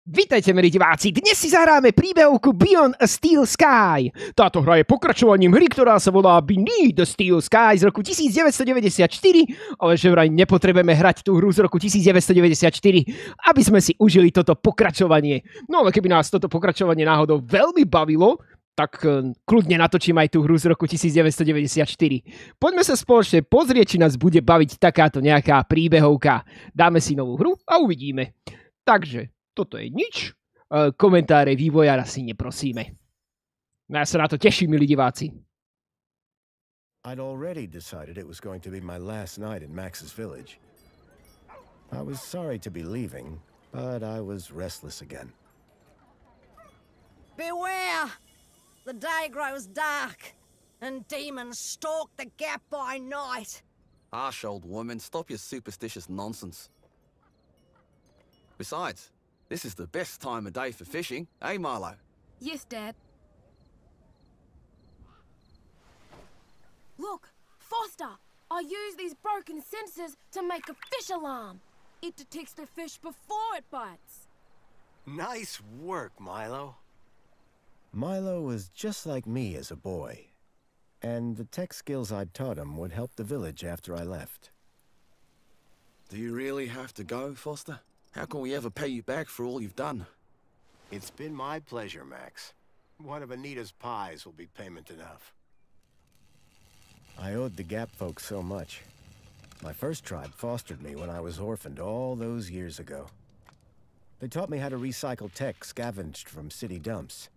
Vítajte, milí diváci, dnes si zahráme príbehovku Beyond a Steel Sky. Táto hra je pokračovaním hry, ktorá sa volá Beneath the Steel Sky z roku 1994, ale že vraj nepotrebujeme hrať tú hru z roku 1994, aby sme si užili toto pokračovanie. No ale keby nás toto pokračovanie náhodou veľmi bavilo, tak kľudne natočím aj tú hru z roku 1994. Poďme sa spoločne pozrieť, či nás bude baviť takáto nejaká príbehovka. Dáme si novú hru a uvidíme. Takže toto je nič. Komentáre vývojára si neprosíme. Ja sa na to teším, milí diváci. I'd already decided it was going to be my last night in Max's village. I was sorry to be leaving, but I was restless again. Beware! The day grows dark, and demons stalk the gap by night. Harsh old woman, stop your superstitious nonsense. Besides, this is the best time of day for fishing, eh, Milo? Yes, Dad. Look, Foster! I use these broken sensors to make a fish alarm. It detects the fish before it bites. Nice work, Milo. Milo was just like me as a boy, and the tech skills I'd taught him would help the village after I left. Do you really have to go, Foster? How can we ever pay you back for all you've done? It's been my pleasure, Max. One of Anita's pies will be payment enough. I owed the Gap folks so much. My first tribe fostered me when I was orphaned all those years ago. They taught me how to recycle tech scavenged from city dumps.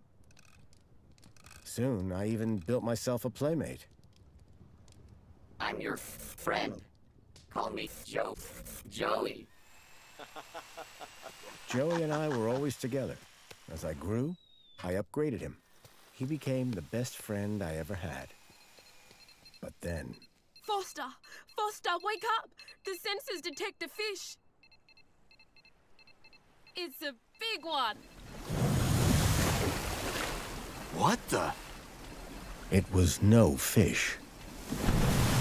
Soon, I even built myself a playmate. I'm your friend. Call me Joey. Joey and I were always together. As I grew, I upgraded him. He became the best friend I ever had. But then... Foster! Foster, wake up! The sensors detect a fish. It's a big one. What the? It was no fish.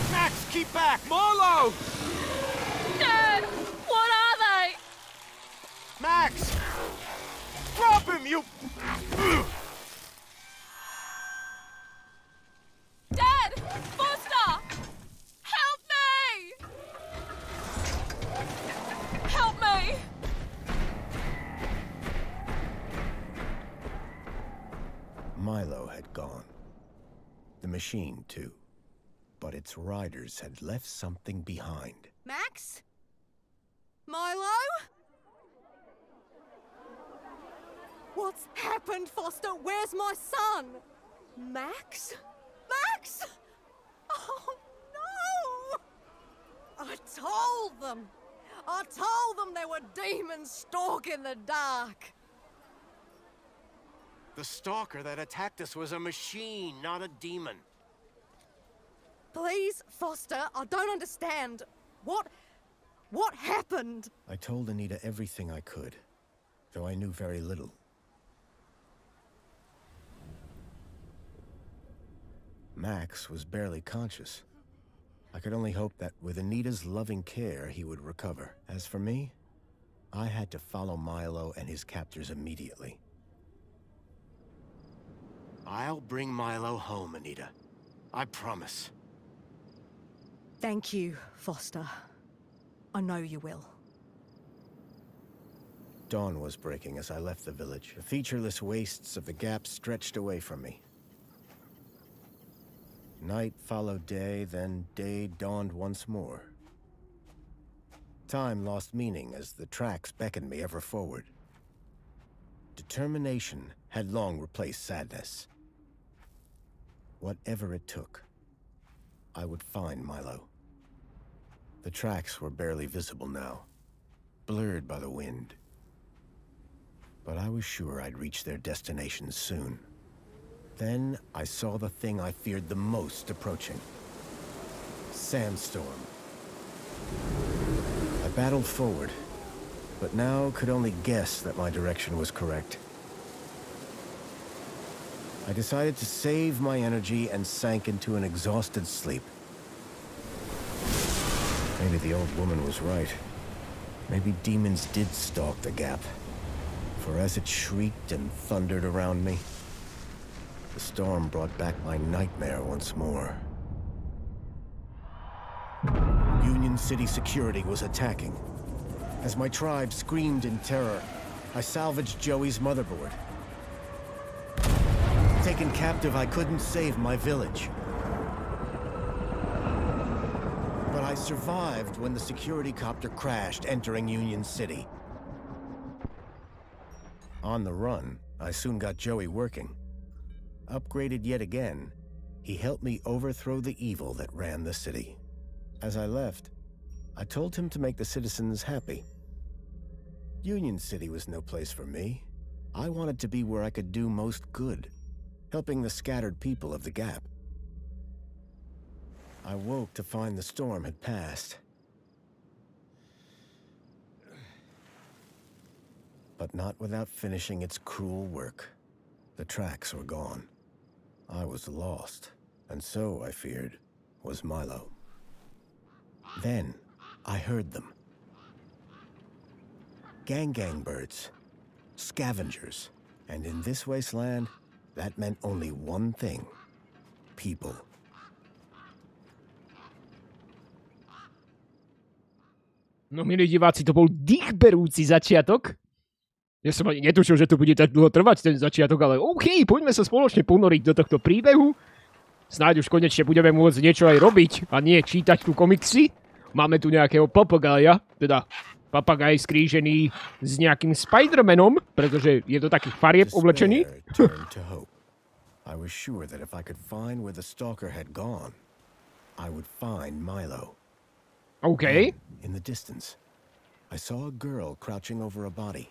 Max, keep back! Molo! Dad! What are they? Max! Drop him, you... Dad! Foster! Help me! Help me! Milo had gone. The machine, too. But its riders had left something behind. Max? Milo? What's happened, Foster? Where's my son? Max? Max? Oh, no! I told them there were demons stalking the dark. The stalker that attacked us was a machine, not a demon. Please, Foster, I don't understand. What happened? I told Anita everything I could, though I knew very little. Max was barely conscious. I could only hope that with Anita's loving care, he would recover. As for me, I had to follow Milo and his captors immediately. I'll bring Milo home, Anita. I promise. Thank you, Foster. I know you will. Dawn was breaking as I left the village. The featureless wastes of the Gap stretched away from me. Night followed day, then day dawned once more. Time lost meaning as the tracks beckoned me ever forward. Determination had long replaced sadness. Whatever it took, I would find Milo. The tracks were barely visible now, blurred by the wind. But I was sure I'd reach their destination soon. Then I saw the thing I feared the most approaching. Sandstorm. I battled forward, but now could only guess that my direction was correct. I decided to save my energy and sank into an exhausted sleep. Maybe the old woman was right. Maybe demons did stalk the Gap. For For as it shrieked and thundered around me, the storm brought back my nightmare once more. Union City security was attacking. As my tribe screamed in terror, I salvaged Joey's motherboard. Taken captive, I couldn't save my village. But I survived when the security copter crashed, entering Union City. On the run, I soon got Joey working. Upgraded yet again, he helped me overthrow the evil that ran the city. As I left, I told him to make the citizens happy. Union City was no place for me. I wanted to be where I could do most good, helping the scattered people of the Gap. I woke to find the storm had passed. But not without finishing its cruel work. The tracks were gone. I was lost, and so, I feared, was Milo. Then, I heard them. Gang birds, scavengers, and in this wasteland, that meant only one thing: people. No milí diváci, to bol dýchberúci začiatok. Ja som ani netušil, že to bude tak dlho trvať ten začiatok, ale OK, poďme sa spoločne ponoriť do tohto príbehu. Snáď už konečne budeme môcť niečo aj robiť a nie čítať tu komiksy. Máme tu nejakého papagája, teda papagaj skrížený s nejakým Spider-Manom, pretože je do takých farieb oblečený. I was sure that if I could find where the stalker had gone, I would find Milo. OK. In the distance, I saw a girl crouching over a body.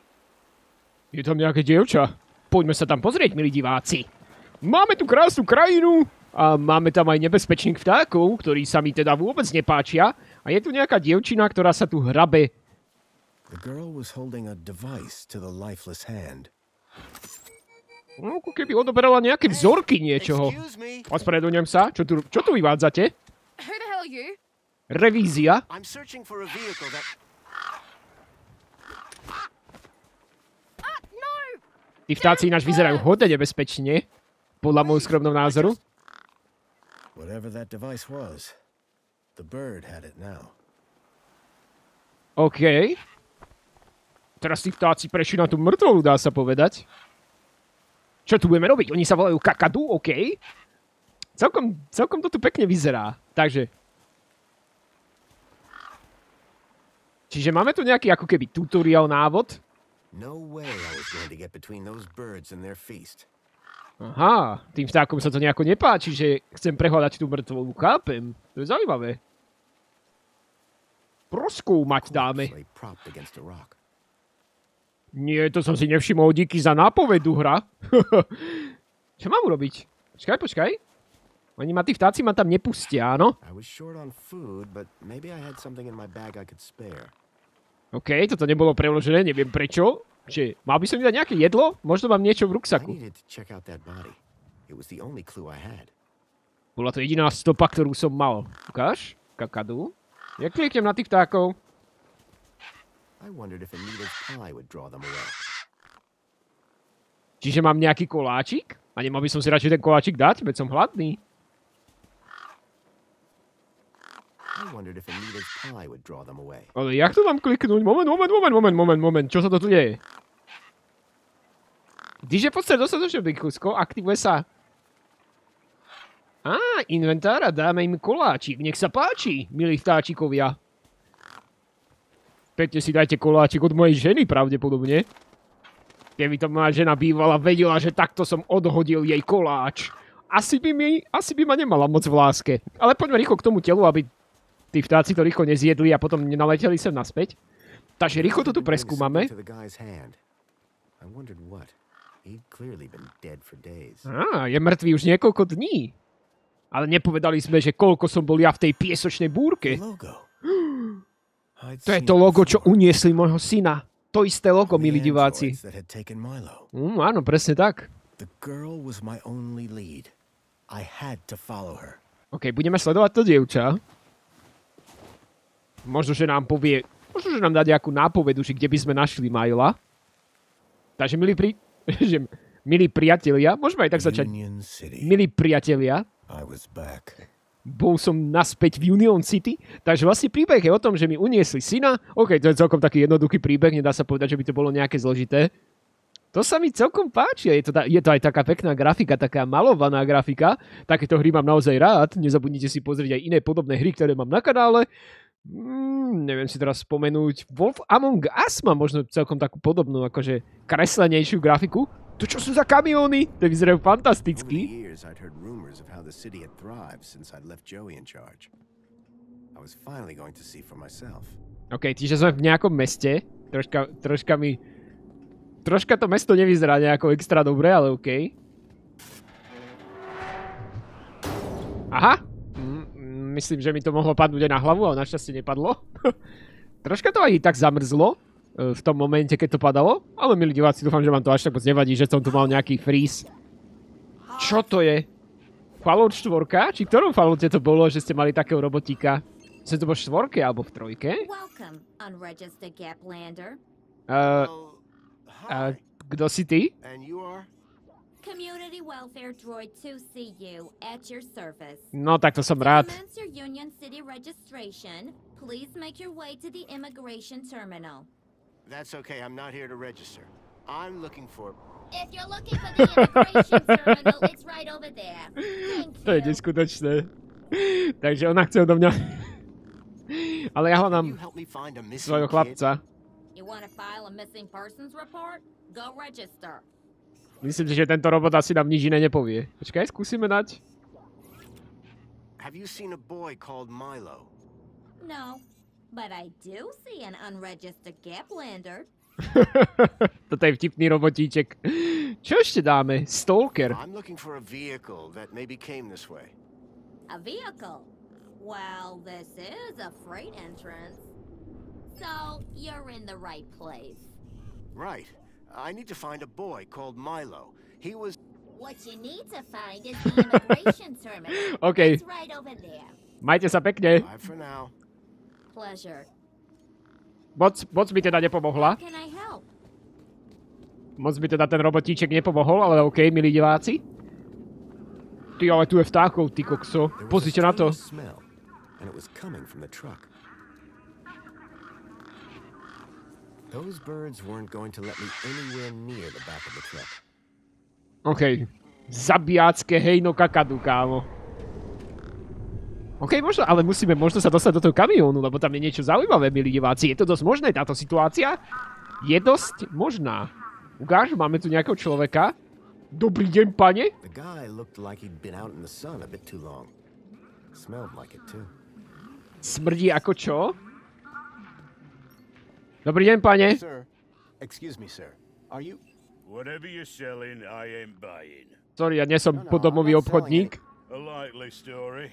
Je tam nejaké dievča. Poďme sa tam pozrieť, milí diváci. Máme tu krásnu krajinu a máme tam aj nebezpečných vtákov, ktorí sa mi teda vôbec nepáčia. A je tu nejaká dievčina, ktorá sa tu hrabe. The girl was holding a device to the lifeless hand. No, ako keby odoberala nejaké vzorky niečoho. Ospravedlňujem sa. Čo tu vyvádzate? Who the hell are you? Revízia. I'm searching for a vehicle that... No! Tí vtáci ináč vyzerajú hodne nebezpečne. Podľa môjho skromného názoru. Whatever that device was, the bird had it now. OK. Teraz tí vtáci prešli na tú mŕtvolu, dá sa povedať. Čo tu budeme robiť? Oni sa volajú kakadu, OK. Celkom to tu pekne vyzerá. Takže. Čiže máme tu nejaký ako keby tutoriál návod. No way I was going to get between those birds and their feast. Aha, tým vtákom sa to nejako nepáči, že chcem prehľadať tú mŕtvolu. Chápem. To je zaujímavé. Proskúmať dáme. Nie, to som si nevšimol, díky za nápovedu, hra. Čo mám urobiť? Počkaj. Oni tí vtáci ma tam nepustia, áno? OK, toto nebolo preložené, neviem prečo. Že, mal by som mi dať nejaké jedlo? Možno mám niečo v ruksaku. Bola to jediná stopa, ktorú som mal. Ukáž? Kakadu. Ja kliknem na tých vtákov. Čiže mám nejaký koláčik? A nemal by som si radšej ten koláčik dať? Veď som hladný. Ale jak to mám kliknúť? Moment. Čo sa to tu deje? Když je podstate dostatočne blízko, aktivuje sa... Inventára, dáme im koláčik. Nech sa páči, milí vtáčikovia. Pekne si dajte koláčik od mojej ženy, pravdepodobne. Keby to moja žena bývala, vedela, že takto som odhodil jej koláč. Asi by ma nemala moc v láske. Ale poďme rýchlo k tomu telu, aby tí vtáci to rýchlo nezjedli a potom nenaleteli sem naspäť. Takže rýchlo to tu preskúmame. Je mŕtvý už niekoľko dní. Ale nepovedali sme, že koľko som bol ja v tej piesočnej búrke. To je to logo, čo uniesli môjho syna. To isté logo, milí diváci. Áno, presne tak. OK, budeme sledovať to dievča. Možno, že nám povie... Možno, že nám dá nejakú nápovedu, že kde by sme našli Myla. Takže milí priatelia, môžeme aj tak začať. Milí priatelia, bol som naspäť v Union City, takže vlastne príbeh je o tom, že mi uniesli syna. OK, to je celkom taký jednoduchý príbeh, nedá sa povedať, že by to bolo nejaké zložité. To sa mi celkom páči, je to aj taká pekná grafika, taká malovaná grafika. Takéto hry mám naozaj rád, nezabudnite si pozrieť aj iné podobné hry, ktoré mám na kanále. Neviem si teraz spomenúť. Wolf Among Us má možno celkom takú podobnú, akože kreslenejšiu grafiku. To čo sú za kamióny? To vyzerajú fantasticky. OK, čiže sme v nejakom meste. Troška to mesto nevyzerá nejako extra dobre, ale OK. Aha. Myslím, že mi to mohlo padnúť aj na hlavu, ale našťastie nepadlo. Troška to aj tak zamrzlo v tom momente, keď to padalo. Ale milí diváci, dúfam, že vám to až tak moc nevadí, že som tu mal nejaký freeze. Čo to je? Fallout 4? Či v ktorom Falloute to bolo, že ste mali takého robotíka? Že to bolo v 4 alebo v 3? Kto si ty? Community Welfare Droid 2CU at your service. No, tak to som rád. Commence your Union City registration. Please make your way to the immigration terminal. That's okay, I'm not here to register. I'm looking for... If you're looking for the immigration terminal, it's right over there. Thank you. To je neskutočné. Takže ona chce odo mňa. Ale ja hľadám svojho chlapca. You want to file a missing persons report? Go register. Myslím si, že tento robot asi nám nič iné nepovie. Počkaj, skúsime dať. Have you seen a boy called Milo? No, but I do see an unregistered Gaplander. Toto je vtipný robotíček. Čo ešte dáme? Stalker. I'm looking for a vehicle that maybe came this way. A vehicle? Well, this is a freight entrance. So, you're in the right place. Right. I need to find a boy called Milo. He was... What you need to find is the immigration terminal. Okay. It's right over there. Majte sa pekne. Bye for now. Pleasure. Moc mi teda nepomohla. Can I help? Moc mi teda ten robotíček nepomohol, ale OK, milí diváci. Ty, ale tu je vtákov, ty kokso. Pozrite na to. Those birds weren't going to let me anywhere near the back of the truck. OK. Zabijácké hejno kakadu, kámo. OK, možno, ale musíme možno sa dostať do toho kamiónu, lebo tam je niečo zaujímavé, milí diváci. Je to dosť možné, táto situácia? Je dosť možná. Ukáž, máme tu nejakého človeka. Dobrý deň, pane. The guy looked like he'd been out in the sun a bit too long. Smelled like it too. Smrdí ako čo? Dobrý deň, pane. Sir, excuse me, sir. Are you... Whatever you're selling, I ain't buying. Sorry, ja nie som podomový obchodník. A likely story.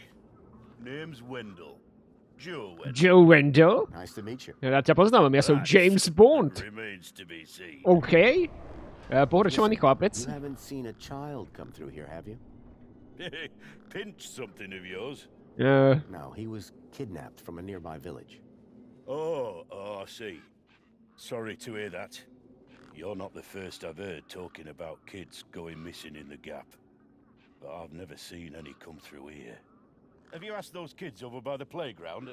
Name's Wendell. Joe Wendell. Joe Wendell? Nice to meet you. Ja ťa poznávam, ja som James Bond. Remains to be seen. OK. Pohorečovaný chlapec. You haven't seen a child come through here, have you? Pinch something of yours. No, he was kidnapped from a nearby village. Oh, I see. Sorry to hear that. You're not the first I've heard talking about kids going missing in the Gap. But I've never seen any come through here. Have you asked those kids over by the playground?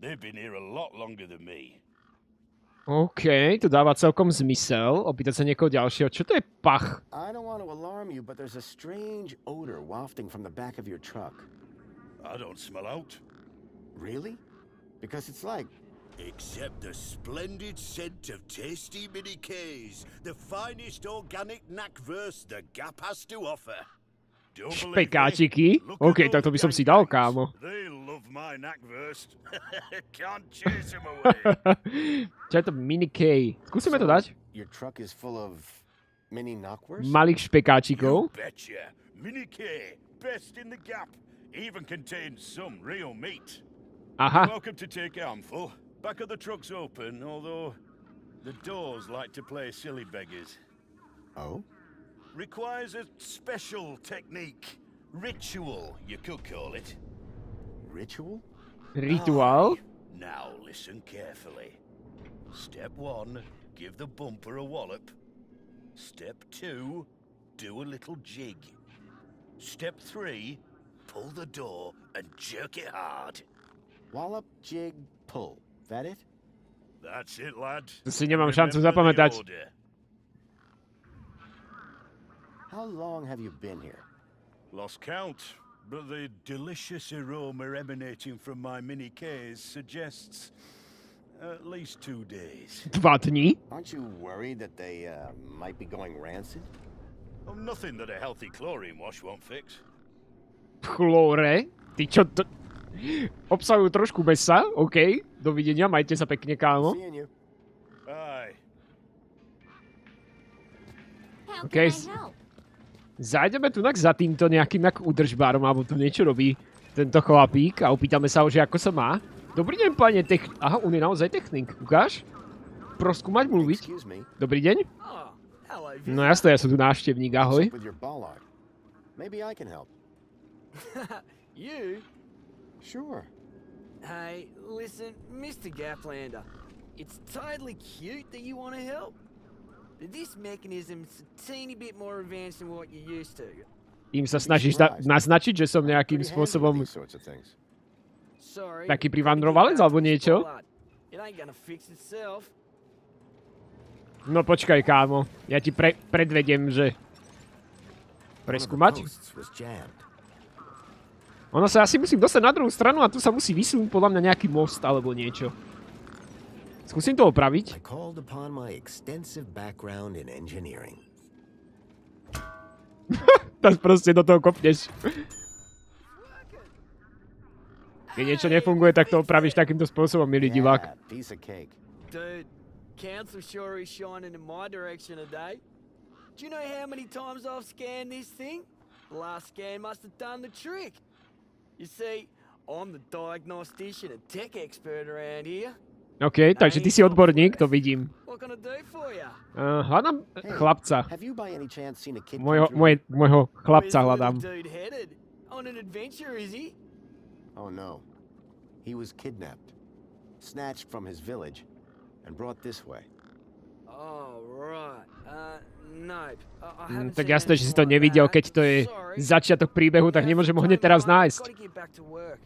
They've been here a lot longer than me. OK, to dáva celkom zmysel. Opýtať sa niekoho ďalšieho. Čo to je pach? I don't want to alarm you, but there's a strange odor wafting from the back of your truck. I don't smell out. Really? Because it's like... Except the splendid scent of tasty mini K's, the finest organic knackverse the Gap has to offer. Špekáčiky? OK, tak to by som si dal, kámo. They love my knackverse. Can't chase them away. Čo je to mini K? Skúsime to dať. Your truck is full of mini knackwurst? Malých špekáčikov. You betcha. Mini K, best in the Gap. Even contains some real meat. Aha. Welcome to take a handful. Back of the truck's open, although the doors like to play silly beggars. Oh? Requires a special technique. Ritual, you could call it. Ritual? Rituál? Now listen carefully. Step 1, give the bumper a wallop. Step 2, do a little jig. Step 3, pull the door and jerk it hard. Wallop, jig, pull. That it? That's it, lad. To si nemám šancu Remember the zapamätať. order. How long have you been here? Lost count, but the delicious aroma emanating from my mini Hees suggests at least 2 days. 2 dní. Aren't you worried that they might be going rancid? Oh, nothing that a healthy chlorine wash won't fix. Chlóre? Ty čo to... Obsahujú trošku mesa, OK. Dovidenia, majte sa pekne, kámo. Seeing you. Aye. How Okay. can I help? Zájdeme tu za týmto nejakým údržbárom, alebo tu niečo robí tento chlapík a opýtame sa ho, že ako sa má. Dobrý deň, pane technik. Aha, on je naozaj technik. Ukáž? Proskúmať, mluviť. Excuse me. Dobrý deň. Oh, hello, No jasné, ja som tu návštevník, ahoj. What's up with your ball art? Maybe I can help. You? Sure. Hey, listen, Mr. Gaplander. It's totally cute that you want to help. But this mechanism's a teeny bit more advanced than what you're used to. Tým sa snažíš naznačiť, že som nejakým spôsobom Sorry. taký privandrovalec alebo niečo? It ain't gonna fix itself. No počkaj, kámo. Ja ti predvediem, že... Preskúmať? Ono sa asi musím dostať na druhú stranu a tu sa musí vysunúť podľa mňa nejaký most alebo niečo. Skúsim to opraviť. I called upon my extensive background in engineering. Tak proste do toho kopneš. Keď niečo nefunguje, tak to opravíš takýmto spôsobom, milý divák. Piece of cake. Dude, council sure is shining in my direction today. Do you know how many times I've scanned this thing? The last scan must have done the trick. You see, I'm the diagnostician and tech expert around here. OK, takže ty si odborník, to vidím. What can I do for you? Hľadám chlapca. Have you by any chance seen a kid Môjho chlapca Where's the hľadám. little dude headed? On an adventure, is he? Oh no. He was kidnapped, snatched from his village, and brought this way. Oh, right. Nope. I haven't Tak seen jasné, že si to anything like nevidel, that. keď to je Sorry. začiatok príbehu, tak nemôžem ho hneď teraz nájsť. Gotta get back to work.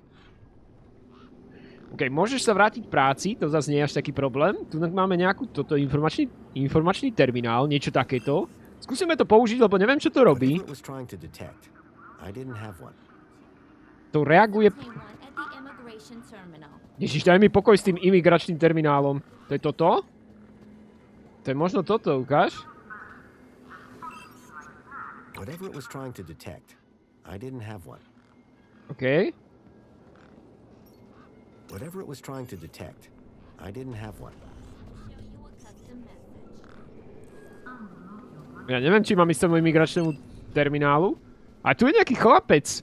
OK, môžeš sa vrátiť k práci, to zase nie je až taký problém. Tu máme nejakú toto informačný terminál, niečo takéto. Skúsime to použiť, lebo neviem, čo to robí. To reaguje... Ježiš, daj mi pokoj s tým imigračným terminálom. To je toto? To je možno toto, ukáž? OK. Whatever it was trying to detect, I didn't have one. Ja neviem, či mám ísť tomu imigračnému terminálu. A tu je nejaký chlapec.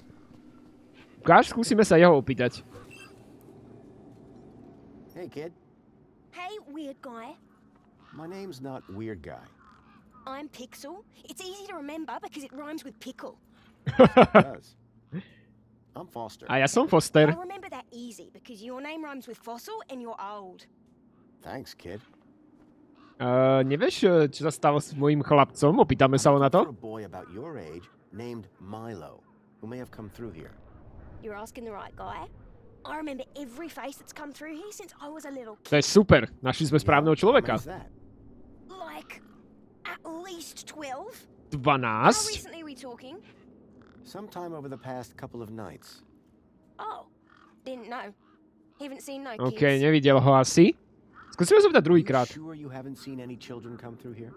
Ukáž, skúsime sa jeho opýtať. Hey, kid. Hey, weird guy. My name's not Weird Guy. I'm Pixel. It's easy to remember because it rhymes with pickle. It does. I'm Foster. A ja som Foster. I remember that easy because your name rhymes with fossil and you're old. Thanks, kid. Nevieš, čo sa stalo s mojím chlapcom? Opýtame sa ho na to. A boy about your age named Milo, who may have come through here. You're asking the right guy. I remember every face that's come through here since I was a little To kid. je super. Našli sme správneho človeka. Like, at least 12? 12? How recently are we talking? Sometime over the past couple of nights. Oh, didn't know. Haven't seen no OK, kids. nevidel ho asi. Skúsime sa vydať druhýkrát. Sure you haven't seen any children come through here?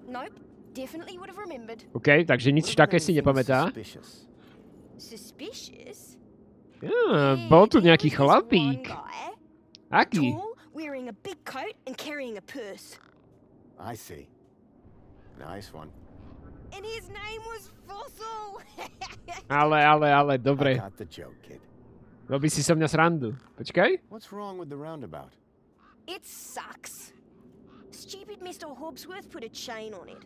Nope, definitely would have remembered. OK, takže nič také si nepamätá. Suspicious? Bol tu nejaký chlapík. Aký? Tall, wearing a big coat and carrying a purse. I see. Nice one. And his name was Fossil. Ale, dobre. I got the joke, kid. Robí si so mňa srandu. Počkaj. What's wrong with the roundabout? It sucks. Stupid Mr. Hobbsworth put a chain on it.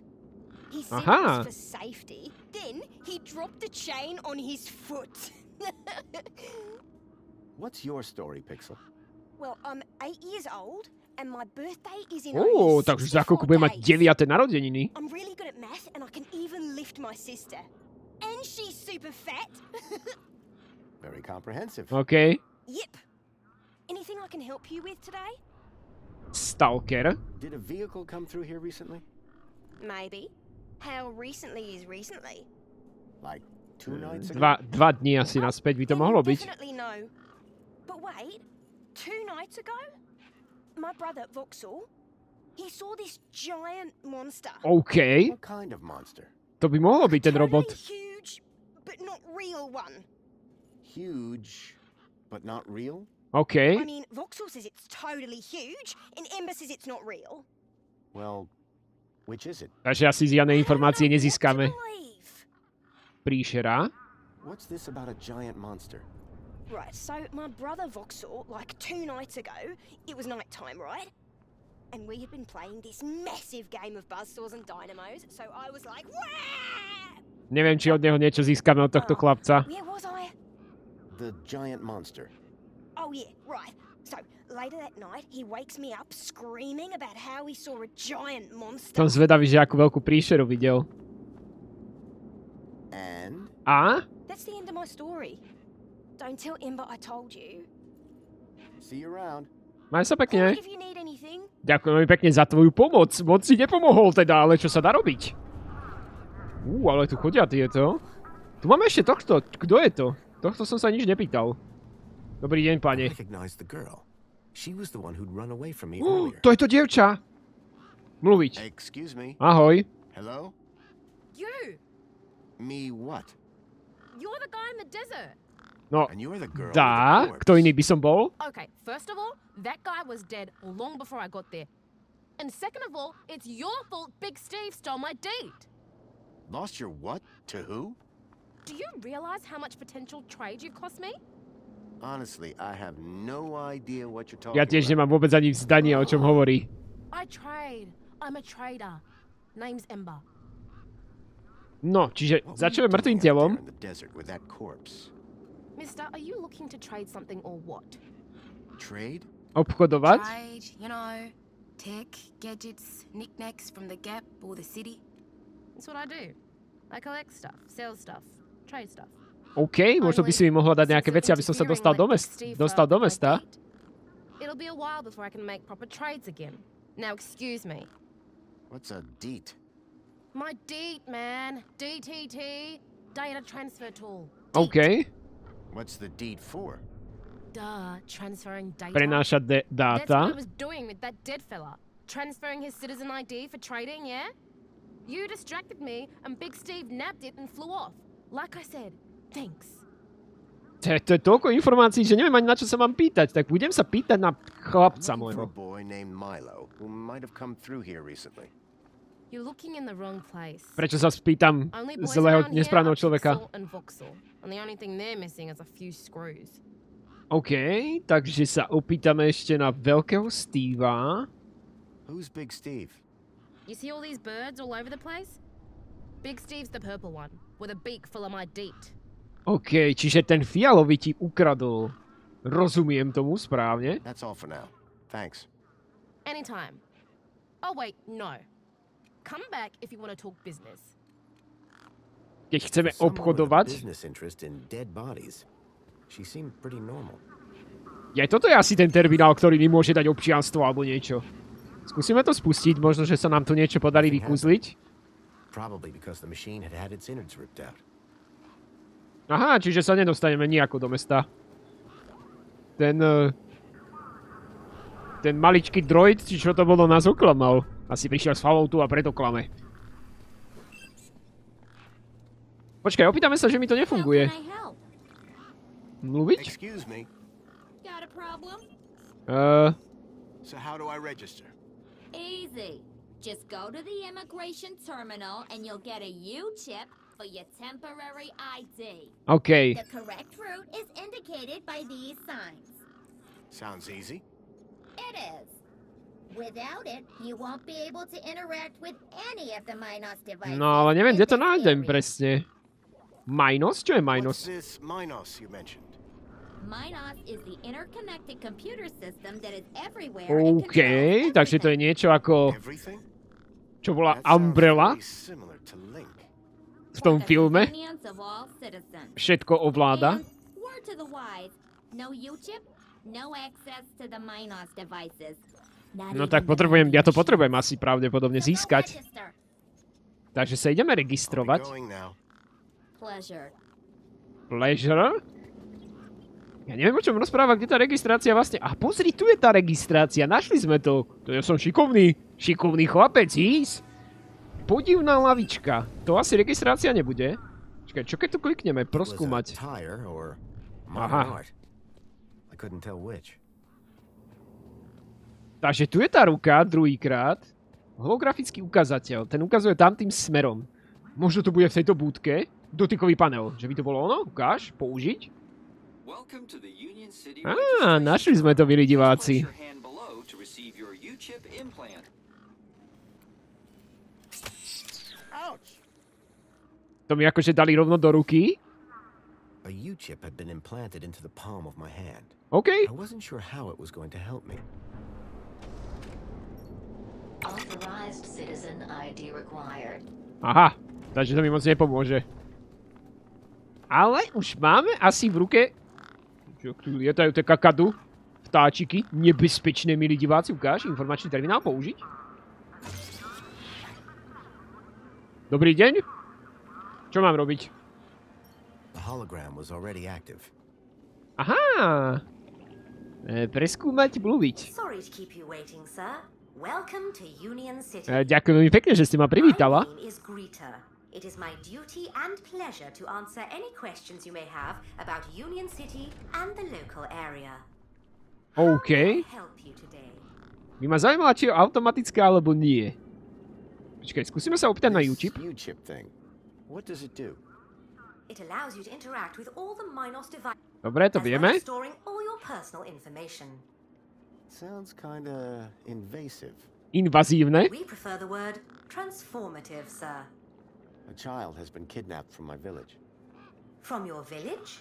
He said it was for safety. Then he dropped the chain on his foot. What's your story, Pixel? Well, I'm 8 years old, and my birthday is in only takže za chvíľku 64 bude mať days. 9. narodeniny. I'm really good at math and I can even lift my sister. And she's super fat. Very comprehensive. OK. Yep. Anything I can help you with today? Stalker. Did a vehicle come through here recently? Maybe. How recently is recently? Like 2 nights ago? Dva dní asi naspäť by to mohlo byť. Definitely no. But wait, 2 nights ago? My brother, Vauxhall, he saw this giant monster. OK. What kind of monster? To by mohlo byť ten robot. Huge, but not real one. Huge, but not real? OK. I mean, Vauxhall says it's totally huge, and Ember says it's not real. Well, which is it? Takže asi žiadne informácie nezískame. Príšera. What's this about a giant monster? Right, so my brother Vauxhall, like 2 nights ago, it was night time, right? And we had been playing this massive game of buzzsaws and dynamos, so I was like, wah! Neviem, či od neho niečo získame od tohto chlapca. Where was I? The giant monster. Oh yeah, right. So later that night, he wakes me up screaming about how he saw a giant monster. Som zvedavý, že akú veľkú príšeru videl. And? A? That's the end of my story. Don't tell Ember I told you. See you around. Maj sa pekne. If you need anything. Ďakujem veľmi pekne za tvoju pomoc. Moc si nepomohol teda, ale čo sa dá robiť? Ale tu chodia tieto. Tu máme ešte tohto. Kto je to? Tohto som sa nič nepýtal. Dobrý deň, pane. To je to dievča. Mluviť. Excuse me. Ahoj. Hello? You! Me what? You're the guy in the desert. No, dá. Kto iný by som bol? Okay, first of all, that guy was dead long before I got there. And second of all, it's your fault Big Steve stole my date. Lost your what? To who? Do you realize how much potential trade you cost me? Honestly, I have no idea what you're talking Ja tiež nemám vôbec ani vzdania, o čom hovorí. I trade. I'm a trader. Name's Ember. No, čiže začneme mŕtvým telom. Mister, are you looking to trade something or what? Trade? Obchodovať? Trade, you know, tech, gadgets, knickknacks from the Gap or the city. That's what I do. I collect stuff, sell stuff, trade stuff. OK, možno by si mi mohla dať nejaké veci, aby som sa dostal do mesta. It'll be a while before I can make proper trades again. Now, excuse me. What's a deet? My deet, man. DTT. Data transfer tool. OK. What's the deed for? Duh, transferring data. Prenášať dáta. That's what I was doing with that dead fella. Transferring his citizen ID for trading, yeah? You distracted me, and Big Steve nabbed it and flew off. Like I said, thanks. To je toľko informácií, že neviem ani na čo sa mám pýtať, tak budem sa pýtať na chlapca môjho. You're looking in the wrong place. Prečo sa spýtam zlého, nesprávneho človeka? And the only thing they're missing is a few screws. OK, takže sa opýtame ešte na veľkého Steva. Who's Big Steve? You see all these birds all over the place? Big Steve's the purple one, with a beak full of my deet. OK, čiže ten fialový ti ukradol. Rozumiem tomu správne. That's all for now. Thanks. Anytime. Oh wait, no. Come back if you want to talk business. Keď chceme obchodovať. Ja, toto je asi ten terminál, ktorý mi môže dať občianstvo alebo niečo. Skúsime to spustiť, možno, že sa nám tu niečo podarí vykúzliť. Aha, čiže sa nedostaneme nejako do mesta. Ten maličký droid, či čo to bolo, nás oklamal. Asi prišiel z Falloutu a preto klame. Počkaj, opýtame sa, že mi to nefunguje. Mluviť? Excuse me. Got a problem? So how do I register? Easy. Just go to the immigration terminal and you'll get a U-chip for your temporary ID. Okay. The correct route is indicated by these signs. Sounds easy. It is. Without it, you won't be able to interact with any of the Minos devices. No, ale neviem, kde to nájdem presne. Minos? Čo je Minos? What's this Minos you mentioned? OK, takže to je niečo ako... Čo bola Umbrella v tom filme. Všetko ovláda. No tak potrebujem, ja to potrebujem asi pravdepodobne získať. Takže sa ideme registrovať. Pleasure? Ja neviem, o čom rozpráva, kde tá registrácia vlastne... A pozri, tu je tá registrácia, našli sme to. To ja som šikovný chlapec, Hees. Podivná lavička. To asi registrácia nebude. Čakaj, čo keď tu klikneme? Proskúmať. Aha. Takže tu je tá ruka, druhýkrát. Holografický ukazateľ. Ten ukazuje tam tým smerom. Možno to bude v tejto búdke. Dotykový panel. Že by to bolo ono? Ukáž, použiť. Á, našli sme to, milí diváci. To mi akože dali rovno do ruky. A U-chip had been implanted into the palm of my hand. Okay. I wasn't sure how it was going to help me. Authorized citizen ID required. Aha, takže to mi moc nepomôže. Ale už máme asi v ruke... Čo tu lietajú tie kakadu? Vtáčiky. Nebezpečné, milí diváci. Ukáž, informačný terminál použiť. Dobrý deň. Čo mám robiť? Aha. Preskúmať, mluviť. Ďakujem veľmi pekne, že ste ma privítala. It is my duty and pleasure to answer any questions you may have about Union City and the local area. OK. By ma zaujímala, či je automatická, alebo nie. Počkaj, skúsime sa opýtať na U-chip. Dobre, to vieme. Invazívne. A child has been kidnapped from my village. From your village?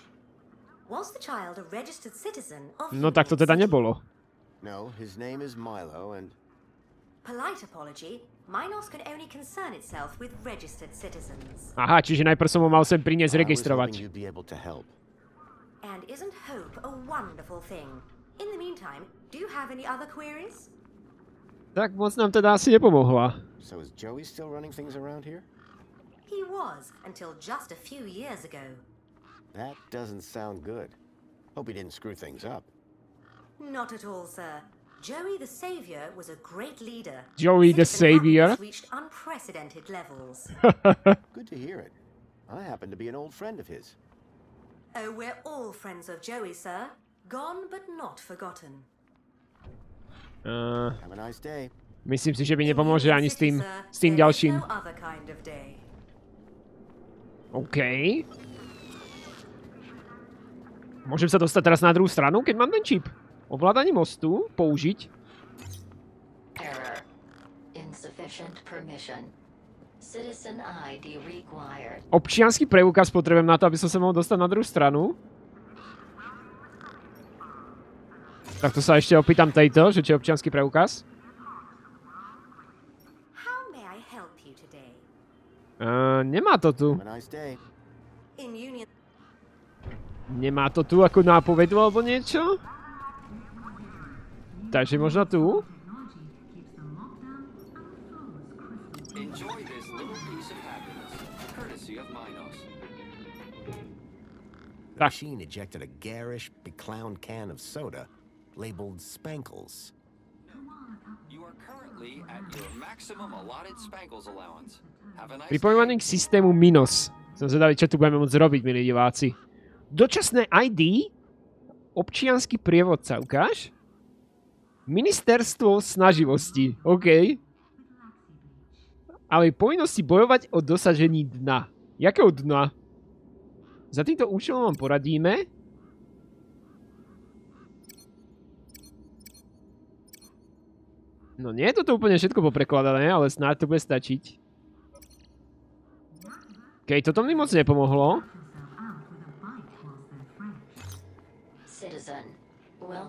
Was the child a registered citizen of... No tak to teda nebolo. No, his name is Milo and... Polite apology. Minos can only concern itself with registered citizens. Aha, čiže najprv som ho mal sem priniesť registrovať. And isn't hope a wonderful thing? In the meantime, do you have any other queries? Tak moc nám teda asi nepomohla. So is Joey still running things around here? He was, until just a few years ago. That doesn't sound good. Hope he didn't screw things up. Not at all, sir. Joey the Savior was a great leader. Joey the Savior? Reached unprecedented levels. Good to hear it. I happen to be an old friend of his. Oh, we're all friends of Joey, sir. Gone but not forgotten. Have a nice day. Myslím si, že by nepomôže ani s tým ďalším. OK. Môžem sa dostať teraz na druhú stranu, keď mám ten čip. Ovládanie mostu, použiť. Error. Insufficient permission. Citizen ID required. Občiansky preukaz potrebujem na to, aby som sa mohol dostať na druhú stranu. Tak to sa ešte opýtam tejto, že či je občiansky preukaz. Nemá to tu. Nemá to tu ako nápovedu alebo niečo? Takže možno tu? The machine ejected a garish, beclowned can of soda labeled Spankles. You are currently at your maximum allotted Spankles allowance. Pripojovaný k systému Minos. Som zvedavý, čo tu budeme môcť robiť, milí diváci. Dočasné ID? Občiansky prievodca, ukáž? Ministerstvo snaživosti, OK. Ale povinnosti bojovať o dosažení dna. Jakého dna? Za týmto účelom vám poradíme. No nie je toto úplne všetko poprekladané, ale snáď to bude stačiť. OK, toto mi moc nepomohlo.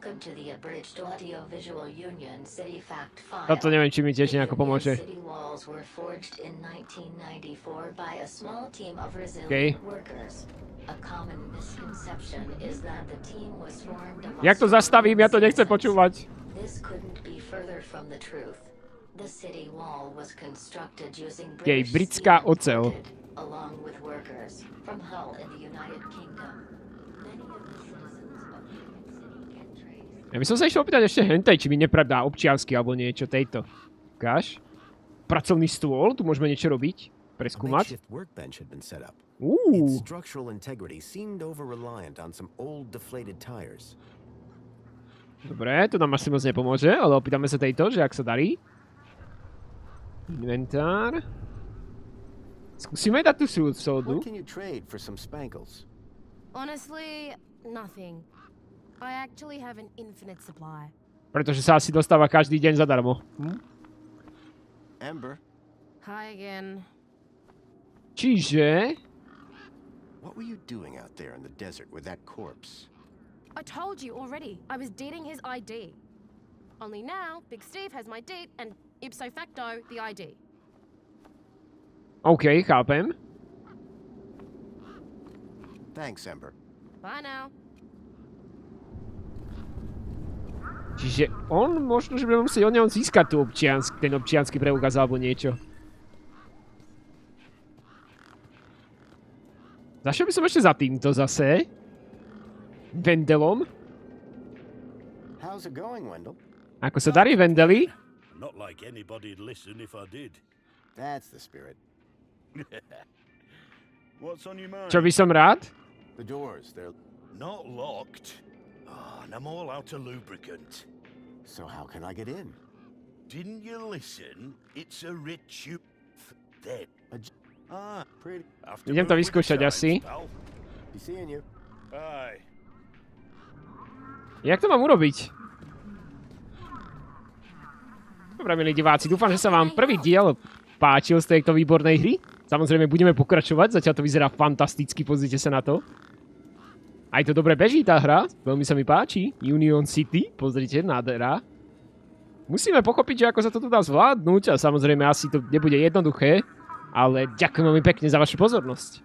Welcome to the abridged audio-visual Union City fact file. Toto neviem, či mi tiež nejako pomôže. City walls were forged in 1994 by a small team of resilient workers. A common misconception is that the team was formed of... Jak to zastavím? Ja to nechcem počúvať. This couldn't be further from the truth. The city wall was constructed using britská oceľ. along with workers from Hull in the United Kingdom. Many of the citizens of Union City get traced. Ja by som sa išiel opýtať ešte hentej, či mi nepradá občiansky alebo niečo tejto. Ukáž? Pracovný stôl, tu môžeme niečo robiť. Preskúmať. Its structural integrity seemed over-reliant on some old deflated tires. Dobre, to nám asi moc nepomôže, ale opýtame sa tejto, že ak sa darí. Inventár. Skúsime dať tú sodu. What can you trade for some spankles? Honestly, nothing. I actually have an infinite supply. Pretože sa asi dostáva každý deň zadarmo. Amber. Hi again. Čiže... What were you doing out there in the desert with that corpse? I told you already. I was dating his ID. Only now, Big Steve has my date and ipso facto the ID. OK, chápem. Thanks, Amber. Bye now. Čiže on možno, že budeme musieť od neho získať tú ten občiansky preukaz alebo niečo. Zašiel by som ešte za týmto zase. Vendelom. How's it going, Wendell? Ako sa darí, Vendeli? Not like anybody'd listen if I did. That's the spirit. What's on your mind? Čo by som rád? The doors, they're not locked. Oh, and I'm all out of lubricant. So how can I get in? Didn't you listen? It's a rich there. Pretty. Idem to vyskúšať asi. Be seeing you. Bye. Jak to mám urobiť? Dobre, milí diváci, dúfam, že sa vám prvý diel páčil z tejto výbornej hry. Samozrejme, budeme pokračovať, zatiaľ to vyzerá fantasticky, pozrite sa na to. Aj to dobre beží tá hra, veľmi sa mi páči. Union City, pozrite, nádhera. Musíme pochopiť, že ako sa to tu dá zvládnuť a samozrejme asi to nebude jednoduché, ale ďakujem veľmi pekne za vašu pozornosť.